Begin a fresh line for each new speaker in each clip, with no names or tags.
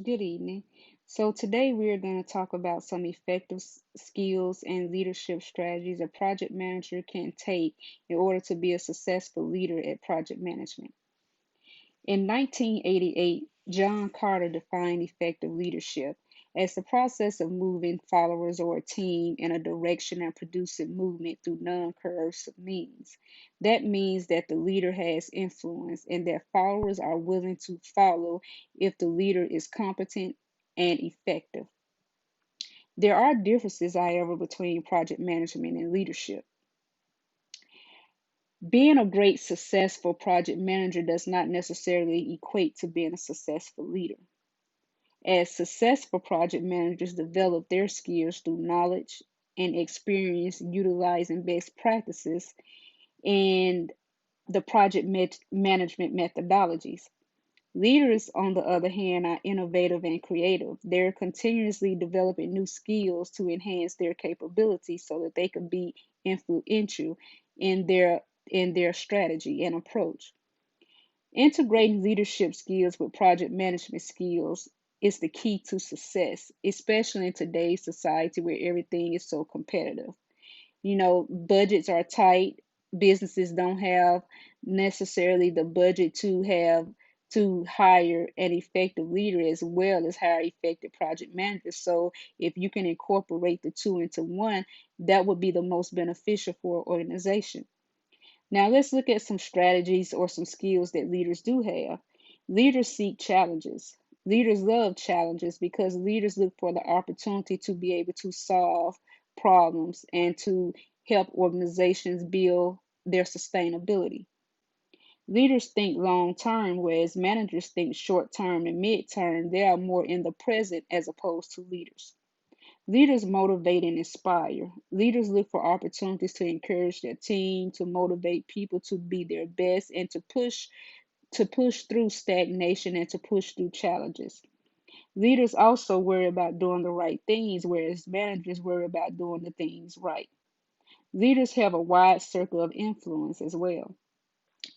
Good evening. So, today we are going to talk about some effective skills and leadership strategies a project manager can take in order to be a successful leader at project management. In 1988, John Carter defined effective leadership as the process of moving followers or a team in a direction and producing movement through non coercive means. That means that the leader has influence and that followers are willing to follow if the leader is competent and effective. There are differences, however, between project management and leadership. Being a great, successful project manager does not necessarily equate to being a successful leader. As successful project managers develop their skills through knowledge and experience utilizing best practices and the management methodologies. Leaders, on the other hand, are innovative and creative. They're continuously developing new skills to enhance their capabilities so that they can be influential in their strategy and approach. Integrating leadership skills with project management skills is the key to success, especially in today's society where everything is so competitive. Budgets are tight. Businesses don't have necessarily the budget to hire an effective leader as well as hire effective project managers. So if you can incorporate the two into one, that would be the most beneficial for an organization. Now let's look at some strategies or some skills that leaders do have. Leaders seek challenges. Leaders love challenges because leaders look for the opportunity to be able to solve problems and to help organizations build their sustainability. Leaders think long term, whereas managers think short term and mid term. They are more in the present as opposed to leaders. Leaders motivate and inspire. Leaders look for opportunities to encourage their team, to motivate people to be their best, and to push through stagnation and to push through challenges. Leaders also worry about doing the right things, whereas managers worry about doing the things right. Leaders have a wide circle of influence as well.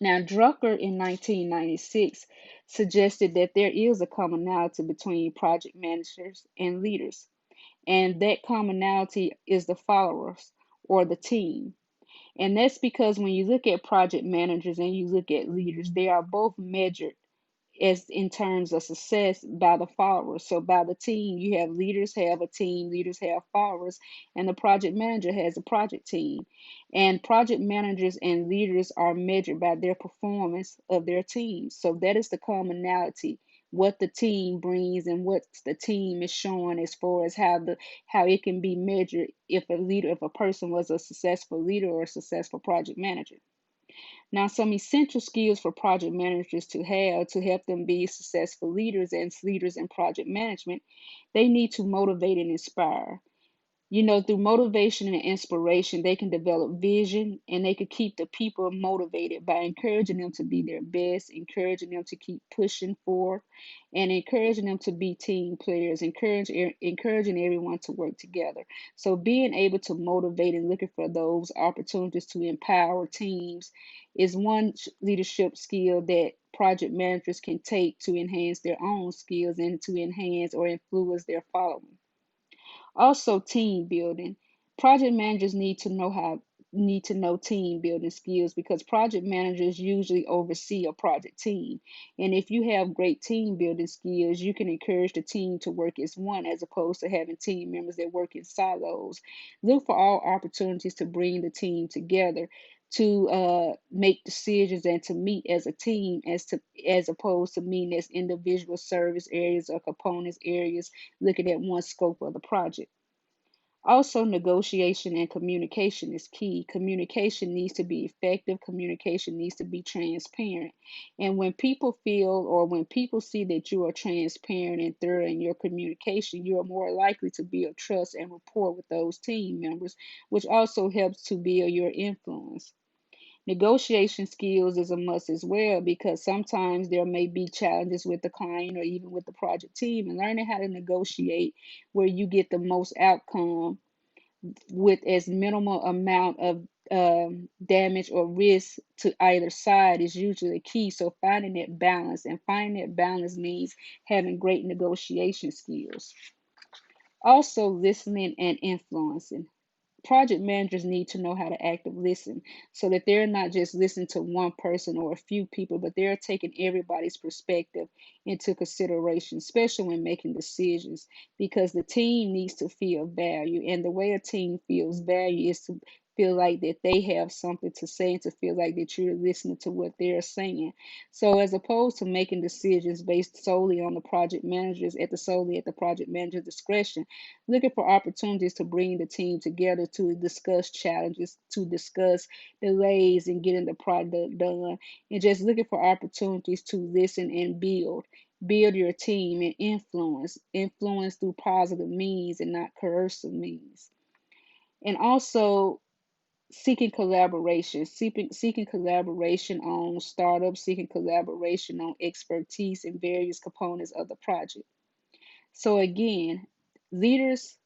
Now, Drucker in 1996 suggested that there is a commonality between project managers and leaders, and that commonality is the followers or the team. And that's because when you look at project managers and you look at leaders, they are both measured as in terms of success by the followers. So by the team, you have leaders have a team, leaders have followers, and the project manager has a project team. And project managers and leaders are measured by their performance of their teams. So that is the commonality, what the team brings and what the team is showing as far as how it can be measured if a person was a successful leader or a successful project manager. Now, some essential skills for project managers to have to help them be successful leaders and leaders in project management, they need to motivate and inspire. Through motivation and inspiration, they can develop vision and they could keep the people motivated by encouraging them to be their best, encouraging them to keep pushing forward, and encouraging them to be team players, encouraging everyone to work together. So, being able to motivate and looking for those opportunities to empower teams is one leadership skill that project managers can take to enhance their own skills and to enhance or influence their following. Also, team building. Project managers need to know team building skills because project managers usually oversee a project team. And if you have great team building skills, you can encourage the team to work as one as opposed to having team members that work in silos. Look for all opportunities to bring the team together to make decisions and to meet as a team as opposed to meeting as individual service areas or components areas looking at one scope of the project. Also, negotiation and communication is key. Communication needs to be effective, communication needs to be transparent. And when people feel or when people see that you are transparent and thorough in your communication, you are more likely to build trust and rapport with those team members, which also helps to build your influence. Negotiation skills is a must as well because sometimes there may be challenges with the client or even with the project team, and learning how to negotiate where you get the most outcome with as minimal amount of damage or risk to either side is usually key. So finding that balance, and finding that balance means having great negotiation skills. Also, listening and influencing. Project managers need to know how to actively listen so that they're not just listening to one person or a few people, but they're taking everybody's perspective into consideration, especially when making decisions, because the team needs to feel value. And the way a team feels value is to feel like that they have something to say and to feel like that you're listening to what they're saying. So as opposed to making decisions based solely on the project managers solely at the project manager's discretion, looking for opportunities to bring the team together to discuss challenges, to discuss delays and getting the product done, and just looking for opportunities to listen and build your team and influence through positive means and not coercive means. And also seeking collaboration on startups, seeking collaboration on expertise in various components of the project. So again, leaders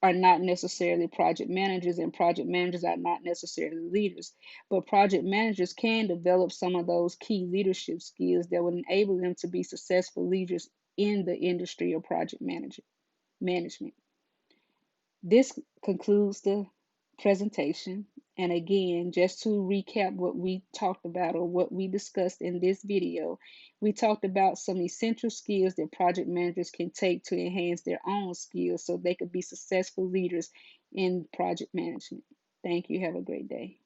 are not necessarily project managers, and project managers are not necessarily leaders. But project managers can develop some of those key leadership skills that would enable them to be successful leaders in the industry of management. This concludes the presentation. And again, just to recap what we talked about or what we discussed in this video, we talked about some essential skills that project managers can take to enhance their own skills so they could be successful leaders in project management. Thank you. Have a great day.